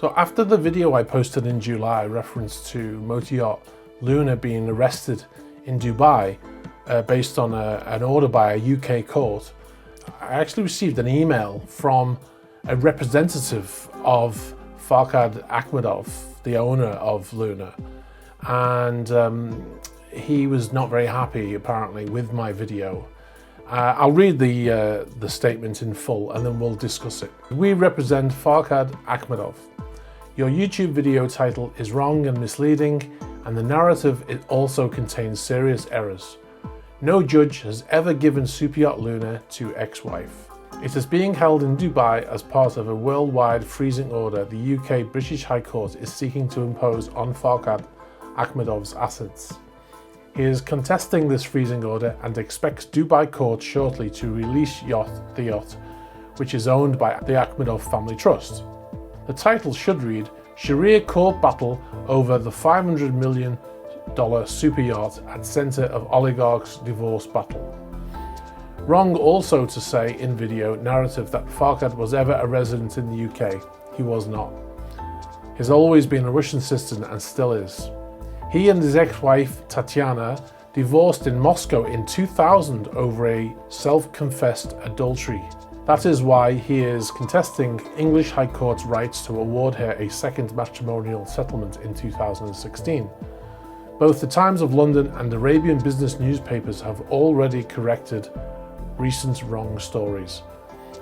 So after the video I posted in July reference to motor yacht Luna being arrested in Dubai based on an order by a UK court, I actually received an email from a representative of Farhad Akhmedov, the owner of Luna, and he was not very happy apparently with my video. I'll read the statement in full and then we'll discuss it. We represent Farhad Akhmedov. Your YouTube video title is wrong and misleading, and the narrative also contains serious errors. No judge has ever given SuperYacht Luna to ex-wife. It is being held in Dubai as part of a worldwide freezing order the UK British High Court is seeking to impose on Farhad Akhmedov's assets. He is contesting this freezing order and expects Dubai court shortly to release the yacht, which is owned by the Akhmedov Family Trust. The title should read, Shariah Court Battle over the $500 million super yacht at centre of Oligarch's divorce battle. Wrong also to say in video narrative that Farhad was ever a resident in the UK. He was not. He's always been a Russian citizen and still is. He and his ex-wife Tatiana divorced in Moscow in 2000 over a self-confessed adultery. That is why he is contesting English High Court's rights to award her a second matrimonial settlement in 2016. Both the Times of London and Arabian business newspapers have already corrected recent wrong stories.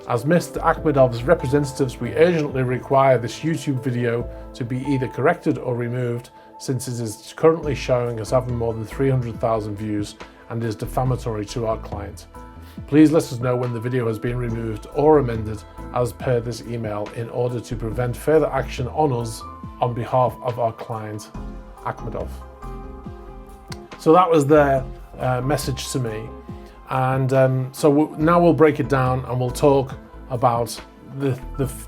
As Mr. Akhmedov's representatives, we urgently require this YouTube video to be either corrected or removed, since it is currently showing as having more than 300,000 views and is defamatory to our client. Please let us know when the video has been removed or amended as per this email in order to prevent further action on us on behalf of our client, Akhmedov. So that was their message to me. And now we'll break it down and we'll talk about the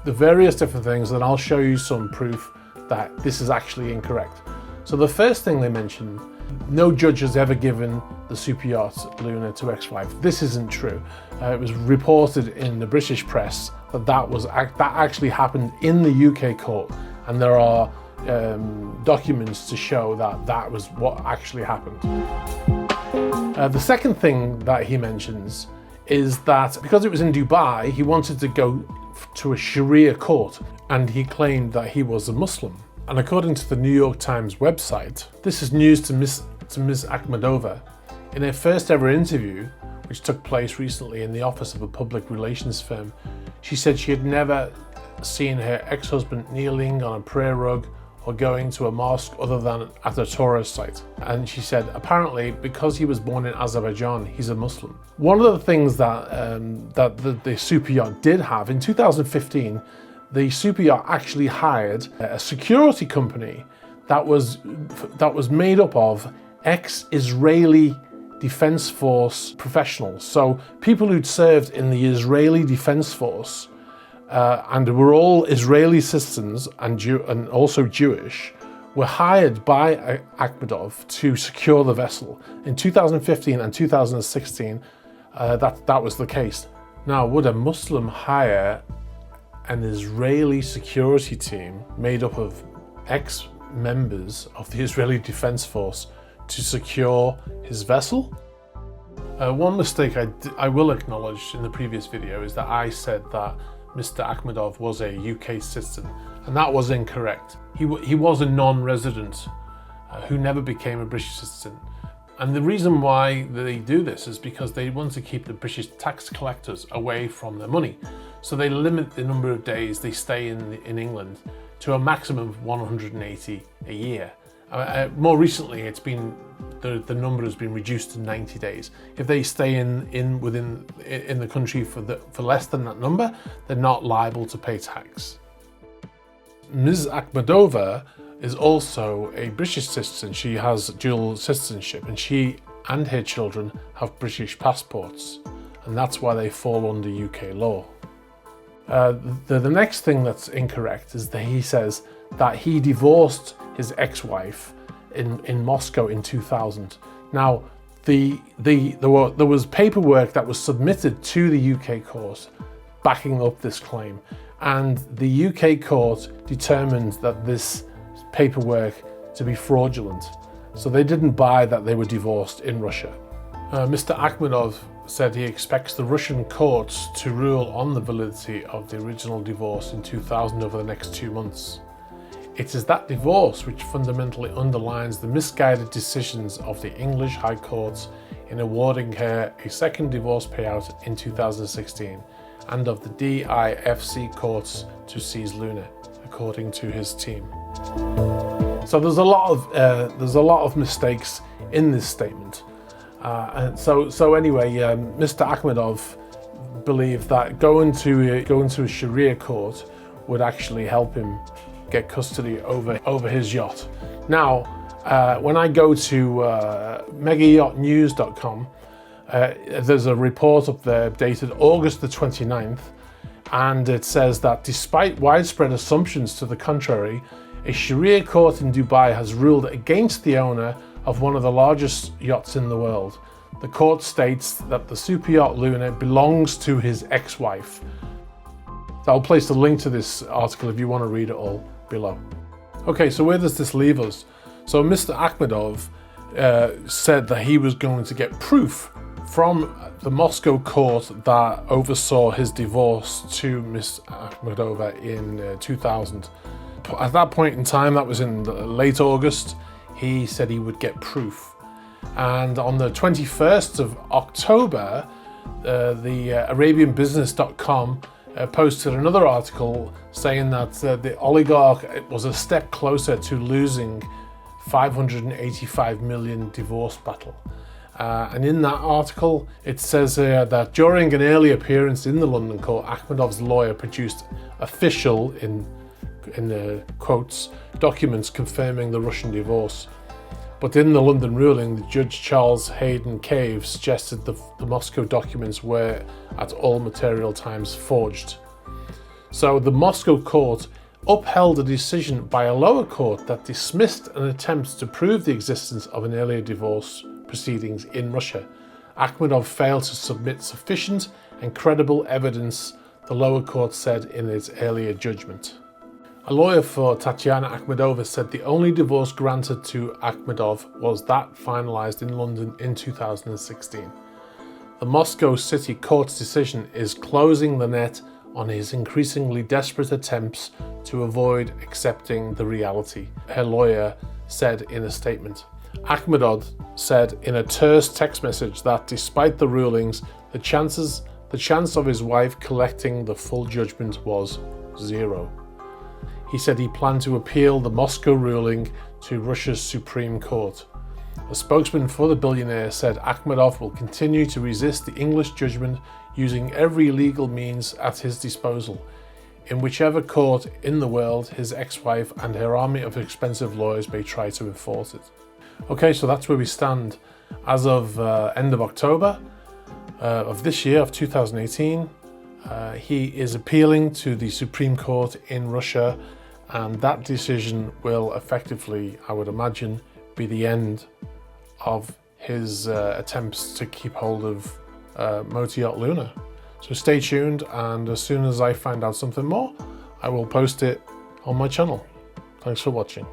various different things, and I'll show you some proof that this is actually incorrect. So the first thing they mentioned, no judge has ever given the super yacht Luna to ex-wife. This isn't true. It was reported in the British press that that actually happened in the UK court, and there are documents to show that that was what actually happened. The second thing that he mentions is that because it was in Dubai, he wanted to go to a Sharia court, and he claimed that he was a Muslim. And according to the New York Times website, this is news to Ms. Akhmedova. In her first ever interview, which took place recently in the office of a public relations firm, she said she had never seen her ex-husband kneeling on a prayer rug or going to a mosque other than at a tourist site. And she said, apparently, because he was born in Azerbaijan, he's a Muslim. One of the things that the super yacht did have, in 2015, the super yacht actually hired a security company that was made up of ex-Israeli Defense Force professionals. So people who'd served in the Israeli Defense Force and were all Israeli citizens and also Jewish, were hired by Akhmedov to secure the vessel. In 2015 and 2016, that was the case. Now, would a Muslim hire an Israeli security team made up of ex-members of the Israeli Defense Force to secure his vessel? One mistake I will acknowledge in the previous video is that I said that Mr. Akhmedov was a UK citizen, and that was incorrect. He was a non-resident who never became a British citizen. And the reason why they do this is because they want to keep the British tax collectors away from their money. So they limit the number of days they stay in England to a maximum of 180 a year. More recently, it's been the number has been reduced to 90 days. If they stay in the country for less than that number, they're not liable to pay tax. Ms. Akhmedova is also a British citizen. She has dual citizenship, and she and her children have British passports, and that's why they fall under UK law. The next thing that's incorrect is that he says that he divorced his ex-wife in Moscow in 2000. Now, there was paperwork that was submitted to the UK court backing up this claim, and the UK court determined that this paperwork to be fraudulent. So they didn't buy that they were divorced in Russia. Mr. Akhmedov said he expects the Russian courts to rule on the validity of the original divorce in 2000 over the next 2 months. It is that divorce which fundamentally underlines the misguided decisions of the English High Courts in awarding her a second divorce payout in 2016, and of the DIFC courts to seize Luna, according to his team. So there's a lot of mistakes in this statement. And so anyway, Mr. Akhmedov believed that going to a Sharia court would actually help him get custody over his yacht. Now, when I go to megayachtnews.com, there's a report up there dated August the 29th, and it says that despite widespread assumptions to the contrary, a Sharia court in Dubai has ruled against the owner of one of the largest yachts in the world. The court states that the SuperYacht Luna belongs to his ex-wife. So I'll place the link to this article if you want to read it all below. Okay, so where does this leave us? So Mr. Akhmedov said that he was going to get proof from the Moscow court that oversaw his divorce to Ms. Akhmedova in 2000. At that point in time, that was in late August, he said he would get proof. And on the 21st of October, the ArabianBusiness.com posted another article saying that the Oligarch was a step closer to losing 585 million divorce battle. And in that article, it says that during an early appearance in the London court, Akhmedov's lawyer produced official, in the quotes, documents confirming the Russian divorce. But in the London ruling, the Judge Charles Hayden Cave suggested the Moscow documents were at all material times forged. So the Moscow court upheld a decision by a lower court that dismissed an attempt to prove the existence of an earlier divorce proceedings in Russia. Akhmedov failed to submit sufficient and credible evidence, the lower court said in its earlier judgment. A lawyer for Tatiana Akhmedova said the only divorce granted to Akhmedov was that finalized in London in 2016. The Moscow City Court's decision is closing the net on his increasingly desperate attempts to avoid accepting the reality, her lawyer said in a statement. Akhmedov said in a terse text message that despite the rulings, the chance of his wife collecting the full judgment was 0. He said he planned to appeal the Moscow ruling to Russia's Supreme Court. A spokesman for the billionaire said Akhmedov will continue to resist the English judgment using every legal means at his disposal, in whichever court in the world his ex-wife and her army of expensive lawyers may try to enforce it. Okay, so that's where we stand. As of end of October of this year, of 2018, he is appealing to the Supreme Court in Russia, and that decision will effectively, I would imagine, be the end of his attempts to keep hold of Yacht Luna. So stay tuned, and as soon as I find out something more, I will post it on my channel. Thanks for watching.